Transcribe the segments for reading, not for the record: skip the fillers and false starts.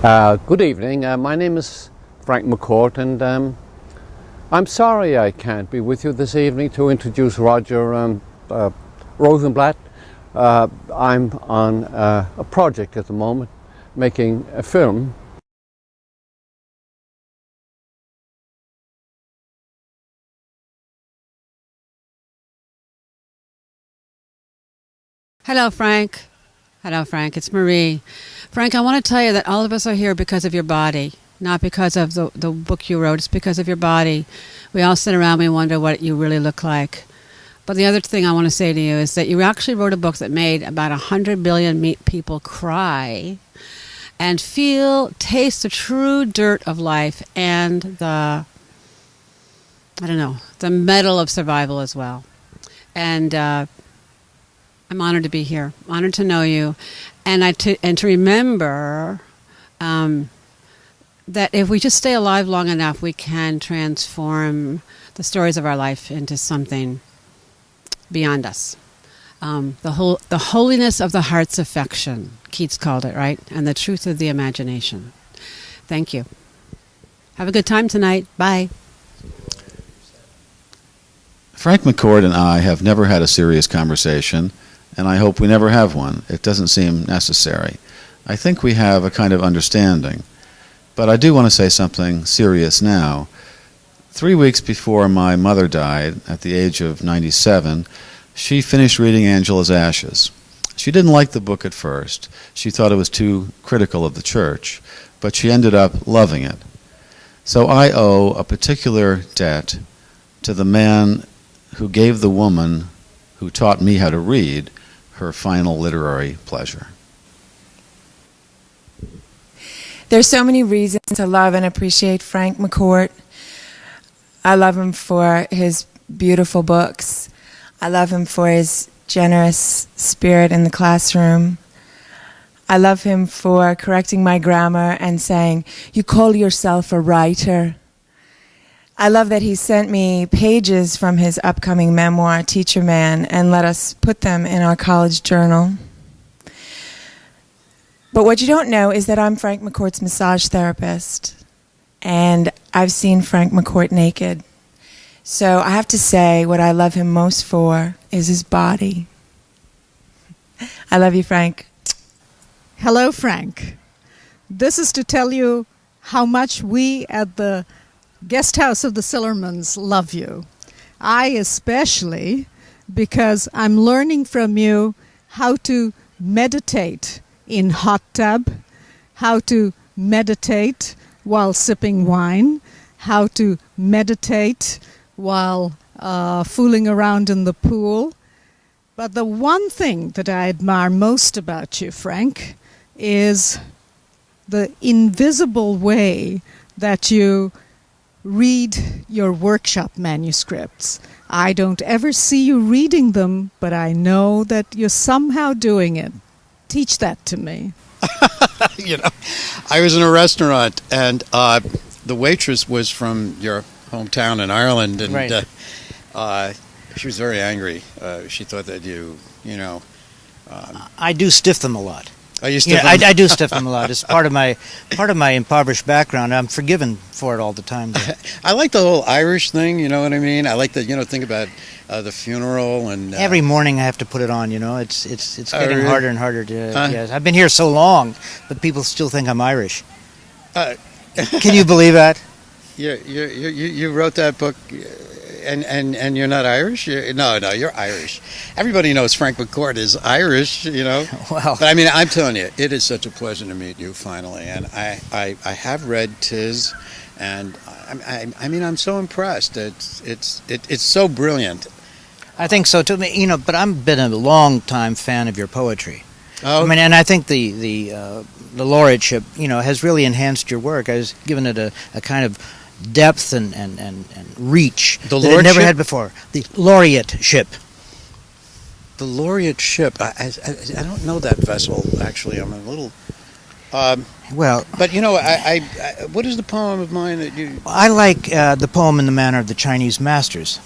Good evening. My name is Frank McCourt, and I'm sorry I can't be with you this evening to introduce Roger Rosenblatt. I'm on a project at the moment, making a film. Hello, Frank. Hello, Frank. It's Marie. Frank, I want to tell you that all of us are here because of your body, not because of the book you wrote. It's because of your body. We all sit around and we wonder what you really look like. But the other thing I want to say to you is that you actually wrote a book that made about 100 billion people cry and taste the true dirt of life and the metal of survival as well. And I'm honored to be here, honored to know you, and to remember that if we just stay alive long enough, we can transform the stories of our life into something beyond us. The holiness of the heart's affection, Keats called it, right? And the truth of the imagination. Thank you. Have a good time tonight. Bye. Frank McCourt and I have never had a serious conversation, and I hope we never have one. It doesn't seem necessary. I think we have a kind of understanding. But I do want to say something serious now. 3 weeks before my mother died, at the age of 97, she finished reading Angela's Ashes. She didn't like the book at first. She thought it was too critical of the church, but she ended up loving it. So I owe a particular debt to the man who gave the woman who taught me how to read her final literary pleasure. There's so many reasons to love and appreciate Frank McCourt. I love him for his beautiful books. I love him for his generous spirit in the classroom. I love him for correcting my grammar and saying, "You call yourself a writer." I love that he sent me pages from his upcoming memoir, Teacher Man, and let us put them in our college journal. But what you don't know is that I'm Frank McCourt's massage therapist, and I've seen Frank McCourt naked. So I have to say what I love him most for is his body. I love you, Frank. Hello, Frank. This is to tell you how much we at the Guest House of the Sillermans love you. I especially, because I'm learning from you how to meditate in hot tub, how to meditate while sipping wine, how to meditate while fooling around in the pool. But the one thing that I admire most about you, Frank, is the invisible way that you read your workshop manuscripts. I don't ever see you reading them, but I know that you're somehow doing it. Teach that to me. I was in a restaurant, and the waitress was from your hometown in Ireland, and right. She was very angry. She thought that I do stiff them a lot. Oh, you stiff them? I do stiff them a lot. It's part of my impoverished background. I'm forgiven for it all the time. I like the whole Irish thing. You know what I mean? I like the think about the funeral and every morning I have to put it on. It's getting really? harder and harder to. Yes, I've been here so long, but people still think I'm Irish. Can you believe that? You wrote that book. And you're not Irish? No, you're Irish. Everybody knows Frank McCourt is Irish, Well, but I mean, I'm telling you, it is such a pleasure to meet you finally. And I have read Tis, and I mean, I'm so impressed. It's so brilliant. I think so too. But I've been a long time fan of your poetry. Oh, I mean, and I think the laureateship, has really enhanced your work. I was given it a kind of depth and reach the that it never had before. The laureateship. The laureateship. I don't know that vessel, actually. I'm a little... well... But, I what is the poem of mine that you... I like the poem In the Manner of the Chinese Masters.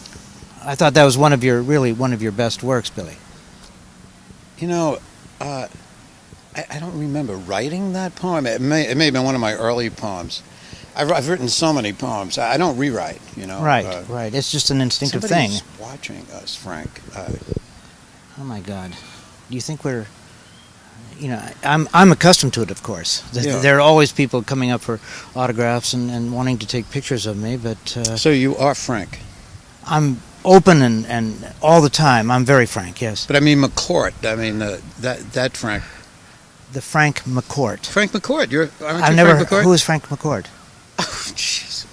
I thought that was one of your best works, Billy. I I don't remember writing that poem. It may have been one of my early poems. I've written so many poems. I don't rewrite, you know. Right, right. It's just an instinctive thing. Somebody's watching us, Frank. Oh my God. Do you think we're... You know, I'm accustomed to it, of course. Yeah. There are always people coming up for autographs and wanting to take pictures of me, but... So you are Frank? I'm open and all the time. I'm very frank, yes. But I mean McCourt. I mean, that Frank. The Frank McCourt. Frank McCourt. I've never... Frank McCourt? Who is Frank McCourt? Oh, jeez.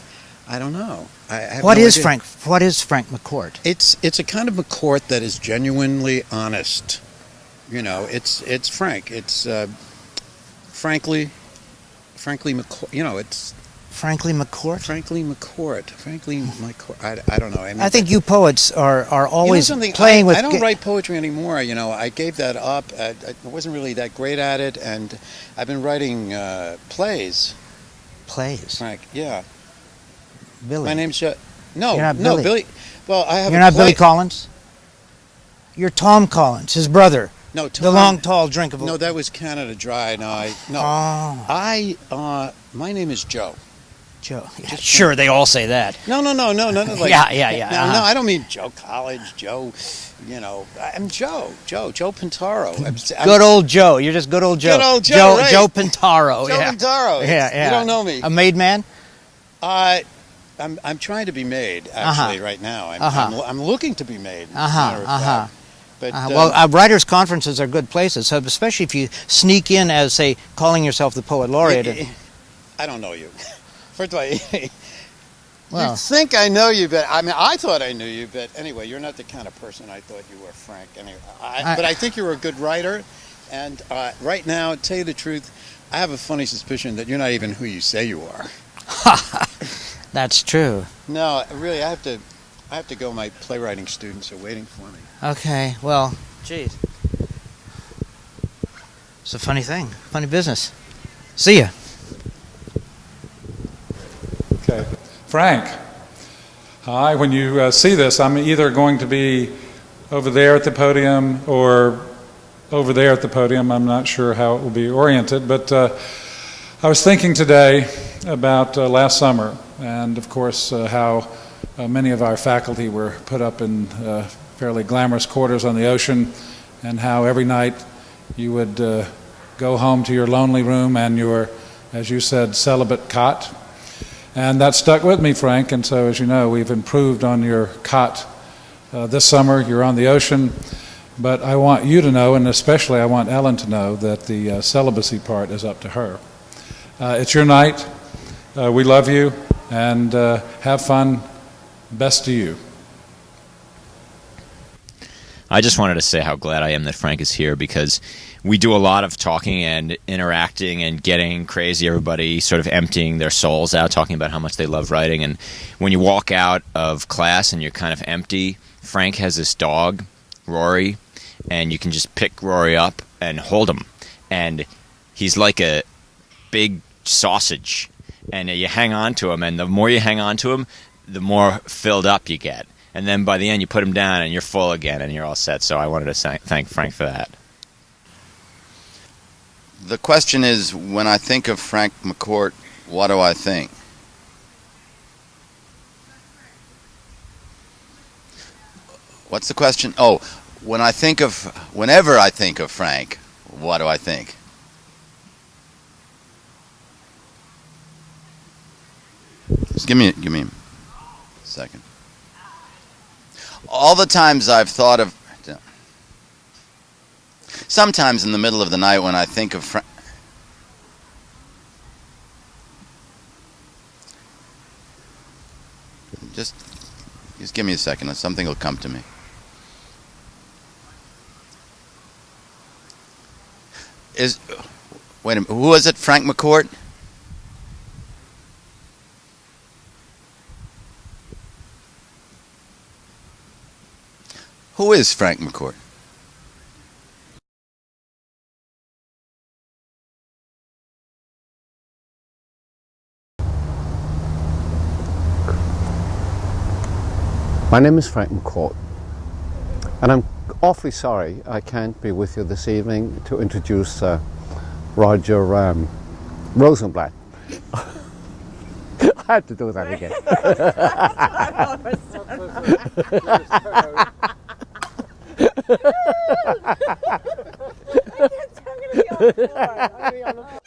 I don't know. I have What no is idea. What is Frank McCourt? It's a kind of McCourt that is genuinely honest. You know, it's frank. It's frankly McCourt. You know, it's Frankly McCourt? frankly McCourt. I don't know. I mean, I think you poets are always something? playing with... I don't write poetry anymore. You know, I gave that up. I wasn't really that great at it, and I've been writing plays. Plays? Frank, yeah. Billy. My name's You're not no Billy. Billy. Well, I have. You're a not play. Billy Collins? You're Tom Collins, his brother. No, The long, tall drink of... No, that was Canada Dry. No. Oh, My name is Joe. Joe. Yeah, sure, they all say that. No. Like, Yeah. No, I don't mean Joe College, Joe. You know, I'm Joe Pintaro. I'm Good old Joe. You're just good old Joe. Good old Joe, right. Joe Pintaro. Joe yeah. Pintaro. Yeah. You don't know me. A made man? I'm trying to be made actually right now. I'm looking to be made. As a matter of fact. But Well, writers' conferences are good places, so especially if you sneak in as, say, calling yourself the poet laureate. I don't know you. First of all, Well. you think I know you, but I mean, I thought I knew you, but anyway, you're not the kind of person I thought you were, Frank. Anyway, but I think you're a good writer, and right now, to tell you the truth, I have a funny suspicion that you're not even who you say you are. That's true. No, really, I have to go. My playwriting students are waiting for me. Okay, well, geez. It's a funny thing, funny business. See ya. Okay. Frank, hi. When you see this, I'm either going to be over there at the podium or over there at the podium. I'm not sure how it will be oriented, but I was thinking today about last summer and, of course, how many of our faculty were put up in fairly glamorous quarters on the ocean, and how every night you would go home to your lonely room and your, as you said, celibate cot. And that stuck with me, Frank, and so, as you know, we've improved on your cot this summer. You're on the ocean, but I want you to know, and especially I want Ellen to know, that the celibacy part is up to her. It's your night. We love you, and have fun. Best to you. I just wanted to say how glad I am that Frank is here, because we do a lot of talking and interacting and getting crazy, everybody sort of emptying their souls out, talking about how much they love writing. And when you walk out of class and you're kind of empty, Frank has this dog, Rory, and you can just pick Rory up and hold him. And he's like a big sausage. And you hang on to him, and the more you hang on to him, the more filled up you get. And then by the end, you put him down, and you're full again, and you're all set. So I wanted to thank Frank for that. The question is, when I think of Frank McCourt, what do I think? What's the question? Oh, whenever I think of Frank, what do I think? Just give me a second. All the times I've thought of, sometimes in the middle of the night when I think of Frank, just give me a second, something will come to me. Wait a minute, who was it, Frank McCourt? Who is Frank McCourt? My name is Frank McCourt, and I'm awfully sorry I can't be with you this evening to introduce Roger Rosenblatt. I had to do that again. I'm going to be on the floor.